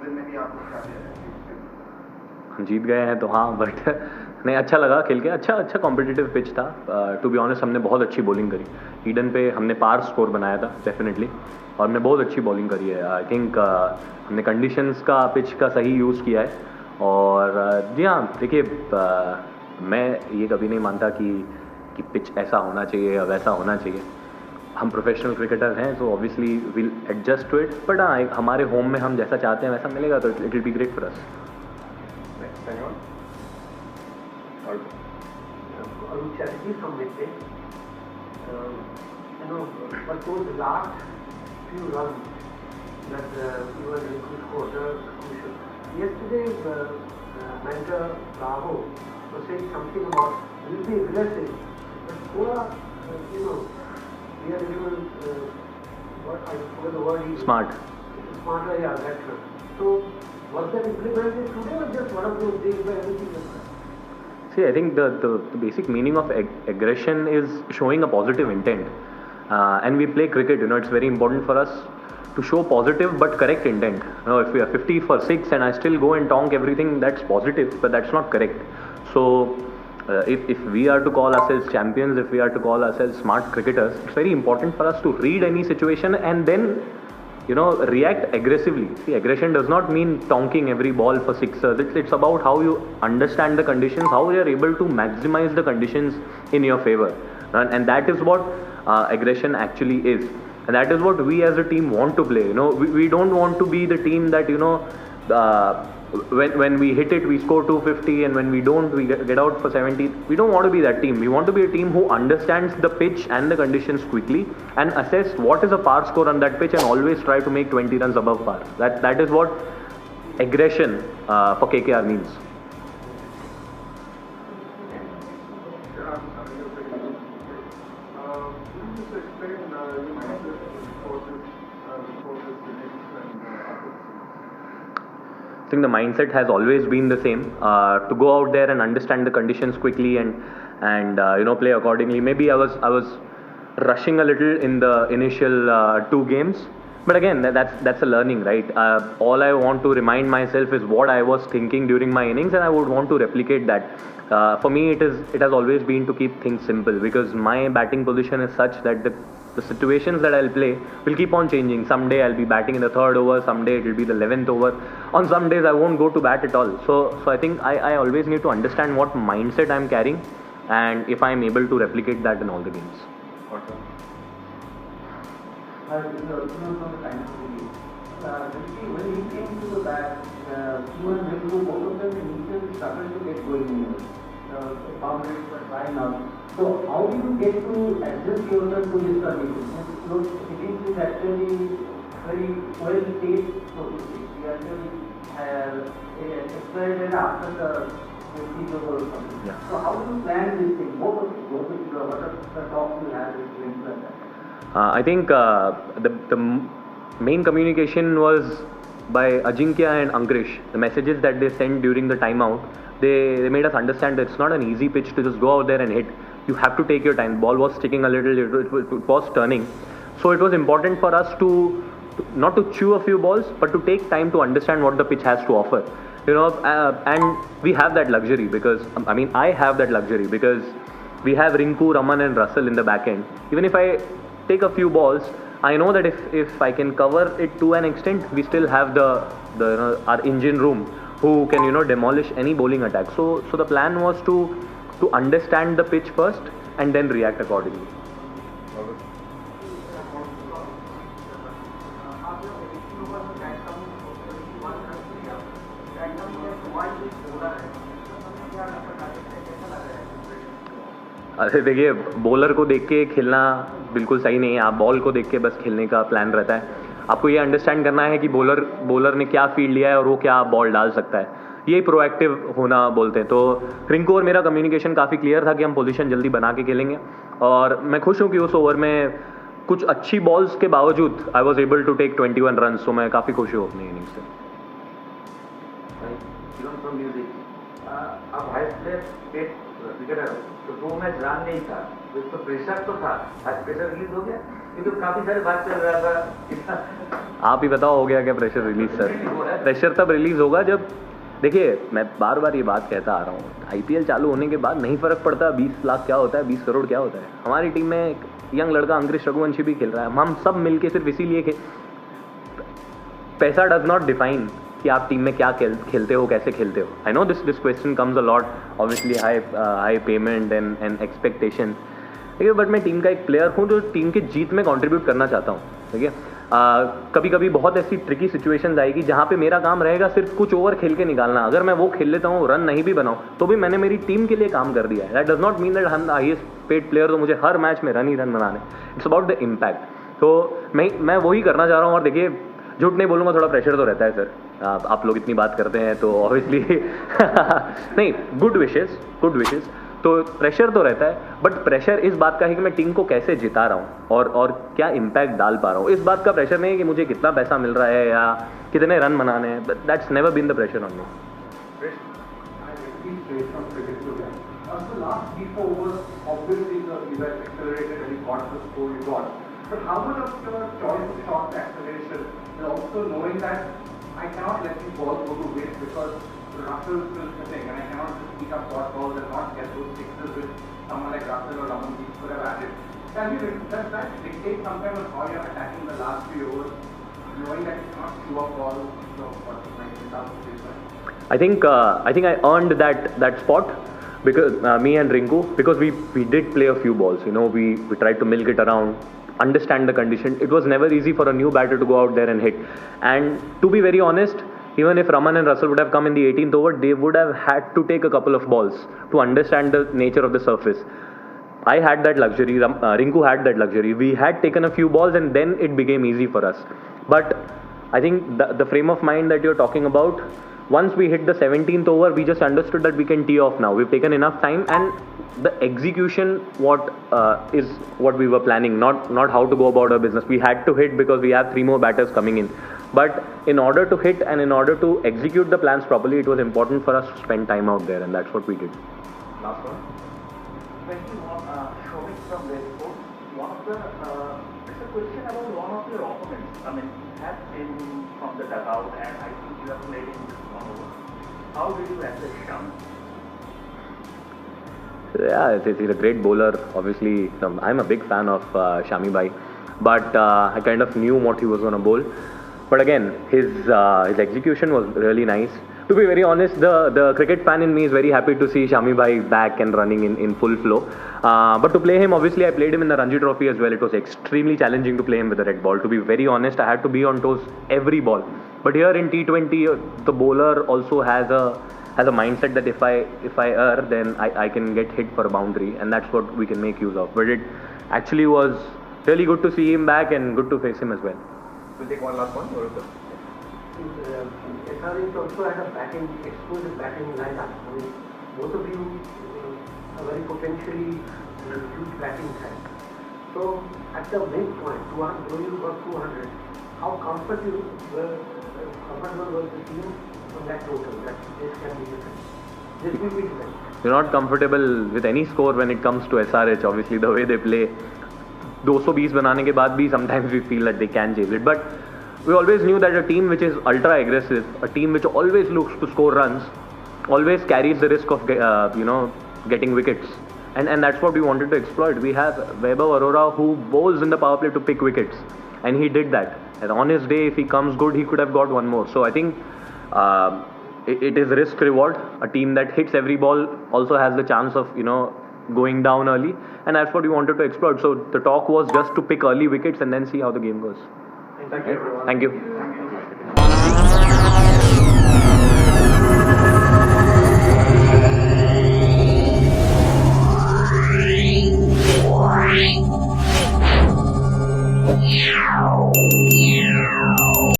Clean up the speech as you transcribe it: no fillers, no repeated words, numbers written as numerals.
Season में भी आपको क्या दिया है? हम जीत गए हैं तो हाँ, बट नहीं, अच्छा लगा खेल के, अच्छा कॉम्पिटिटिव पिच था। टू बी ऑनेस्ट हमने बहुत अच्छी बॉलिंग करी। ईडन पे हमने पार स्कोर बनाया था डेफिनेटली, और हमने बहुत अच्छी बॉलिंग करी है। आई थिंक हमने कंडीशंस का, पिच का सही यूज़ किया है। और जी हाँ, देखिए मैं ये कभी नहीं मानता कि पिच ऐसा होना चाहिए या वैसा होना चाहिए। हम प्रोफेशनल क्रिकेटर हैं, तो obviously will adjust to it, but हाँ, हमारे होम में हम जैसा चाहते हैं वैसा मिलेगा, तो it will be great for us. from midway. But those last few runs that you were in good quarter, crucial. Yesterday, mentor Bravo was saying something about we'll be aggressive, but we are a little what I forgot the word. Smarter, yeah, that's right. So was that implemented today or just one of those days where everything was right? See, I think the basic meaning of aggression is showing a positive intent. And we play cricket, it's very important for us to show positive but correct intent. If we are 50 for 6 and I still go and tonk everything, that's positive, but that's not correct. So, if we are to call ourselves champions, if we are to call ourselves smart cricketers, it's very important for us to read any situation and then react aggressively. See, aggression does not mean tonking every ball for sixers. It's about how you understand the conditions, how you are able to maximize the conditions in your favor. And that is what aggression actually is. And that is what we as a team want to play. We don't want to be the team that, when we hit it, we score 250, and when we don't, we get out for 70. We don't want to be that team. We want to be a team who understands the pitch and the conditions quickly and assess what is a par score on that pitch and always try to make 20 runs above par. That is what aggression for KKR means. I think the mindset has always been the same, to go out there and understand the conditions quickly and play accordingly. Maybe I was rushing a little in the initial 2 games, but again that's a learning, right? All I want to remind myself is what I was thinking during my innings, and I would want to replicate that. For me, it has always been to keep things simple, because my batting position is such that the situations that I'll play will keep on changing. Someday I'll be batting in the 3rd over, someday it will be the 11th over. On some days I won't go to bat at all. So I think I always need to understand what mindset I'm carrying, and if I'm able to replicate that in all the games. From the time of the game. When he came to the bat, you and Ringu, both of them initially struggled to get going. Boundaries were trying out. So how do you get to adjust yourself to this condition? It is actually very well staged, so we actually explored it after the 50 over or something. Yeah. So how do you plan this thing? What are the talks you have with things like that? I think the main communication was by Ajinkya and Ankrish. The messages that they sent during the timeout, they made us understand that it's not an easy pitch to just go out there and hit. You have to take your time. The ball was sticking a little, it was turning. So it was important for us to not to chew a few balls, but to take time to understand what the pitch has to offer. And we have that luxury because, I have that luxury because we have Rinku, Raman and Russell in the back end. Even if I take a few balls, I know that if I can cover it to an extent, we still have our engine room who can demolish any bowling attack. So the plan was to understand the pitch first and then react accordingly. अरे देखिए, bowler को देख के खेलना बिल्कुल सही नहीं है. आप बॉल को देख के बस खेलने का प्लान रहता है. आपको ये अंडरस्टैंड करना है कि बॉलर ने क्या फील्ड लिया है और वो क्या बॉल डाल सकता है. ये प्रोएक्टिव होना बोलते हैं. तो रिंकू और मेरा कम्युनिकेशन काफ़ी क्लियर था कि हम पोजीशन जल्दी बना के खेलेंगे. और मैं खुश हूँ कि उस ओवर में कुछ अच्छी बॉल्स के बावजूद I was able to take 21 run. तो मैं काफ़ी खुश हूँ अपनी इनिंग्स से. अब हाई क्रिकेटर तो 2 मैच रन नहीं था, तो प्रेशर तो था. आज प्रेशर रिलीज हो गया. क्योंकि काफी सारी बात चल रहा था। आप ही बताओ, हो गया क्या प्रेशर रिलीज? सर, प्रेशर तब रिलीज होगा जब, देखिए मैं बार बार ये बात कहता आ रहा हूँ, आईपीएल चालू होने के बाद नहीं फर्क पड़ता 20 लाख क्या होता है, 20 करोड़ क्या होता है। हमारी टीम में एक यंग लड़का अंकुश रघुवंशी भी खेल रहा है, हम सब मिलके सिर्फ इसीलिए पैसा डज नॉट डिफाइन कि आप टीम में क्या खेलते हो, कैसे खेलते हो। I know this question comes a lot, obviously high payment and expectation, ठीक है, बट मैं टीम का एक प्लेयर हूँ जो टीम की जीत में कंट्रीब्यूट करना चाहता हूँ, ठीक है। कभी कभी बहुत ऐसी ट्रिकी सिचुएशंस आएगी जहाँ पे मेरा काम रहेगा सिर्फ कुछ ओवर खेल के निकालना। अगर मैं वो खेल लेता हूँ, रन नहीं भी बनाऊँ, तो भी मैंने मेरी टीम के लिए काम कर दिया है। That does not mean that I am the highest paid player, तो मुझे हर मैच में रन ही रन बनाने। It's about the impact. तो मैं वही करना चाह रहा हूँ। और देखिए, झूठ नहीं बोलूँगा, थोड़ा प्रेशर तो रहता है सर। आप लोग इतनी बात करते हैं तो ऑब्वियसली नहीं, गुड विशेस, तो प्रेशर तो रहता है, बट प्रेशर इस बात का है कि मैं टीम को कैसे जिता रहा हूँ और क्या इम्पैक्ट डाल पा रहा हूँ। इस बात का प्रेशर नहीं है कि मुझे कितना पैसा मिल रहा है या कितने रन बनाने हैं। That's never been the pressure on me. But how much of your choice of shot acceleration is also knowing that I cannot let the ball go to waste because Russell is still sitting and I cannot just pick up short balls and not get those sixes which someone like Russell or Raman could have added. Does that dictate sometimes on how you're attacking the last few overs, knowing that you cannot chew up balls, I think I earned that spot because me and Rinku, because we did play a few balls. You know, we tried to milk it around, understand the condition. It was never easy for a new batter to go out there and hit. And to be very honest, even if Raman and Russell would have come in the 18th over, they would have had to take a couple of balls to understand the nature of the surface. I had that luxury, Rinku had that luxury. We had taken a few balls and then it became easy for us. But I think the frame of mind that you're talking about, once we hit the 17th over, we just understood that we can tee off now. We've taken enough time, and the execution is what we were planning, not how to go about our business. We had to hit because we have 3 more batters coming in. But in order to hit and in order to execute the plans properly, it was important for us to spend time out there, and that's what we did. Last one. Question Shobik from Red Sports. It's a question about one of your opponents. I mean, has been from the dugout, and I think you have played in this one over. How did you assess Sham? Yeah, he's a great bowler. Obviously, I'm a big fan of Shami Bhai, but I kind of knew what he was going to bowl. But again, his execution was really nice. To be very honest, the cricket fan in me is very happy to see Shami Bhai back and running in full flow. But to play him, obviously I played him in the Ranji Trophy as well. It was extremely challenging to play him with the red ball. To be very honest, I had to be on toes every ball. But here in T20, the bowler also has a mindset that if I err, then I can get hit for a boundary, and that's what we can make use of. But it actually was really good to see him back and good to face him as well. We'll take one last one. SRH also had a explosive batting lineup. I mean, both of you are very potentially huge batting side. So at the midpoint, when you got 200, how comfortable was the team on that total? That this can be different. This will be different. We're not comfortable with any score when it comes to SRH. Obviously, the way they play, 220 बनाने के बाद भी sometimes we feel that they can chase it. But we always knew that a team which is ultra aggressive, a team which always looks to score runs, always carries the risk of getting wickets. And that's what we wanted to exploit. We have Vaibhav Arora who bowls in the power play to pick wickets, and he did that. And on his day, if he comes good, he could have got one more. So I think it is risk reward. A team that hits every ball also has the chance of going down early, and that's what we wanted to exploit. So the talk was just to pick early wickets and then see how the game goes. Thank you. Thank you.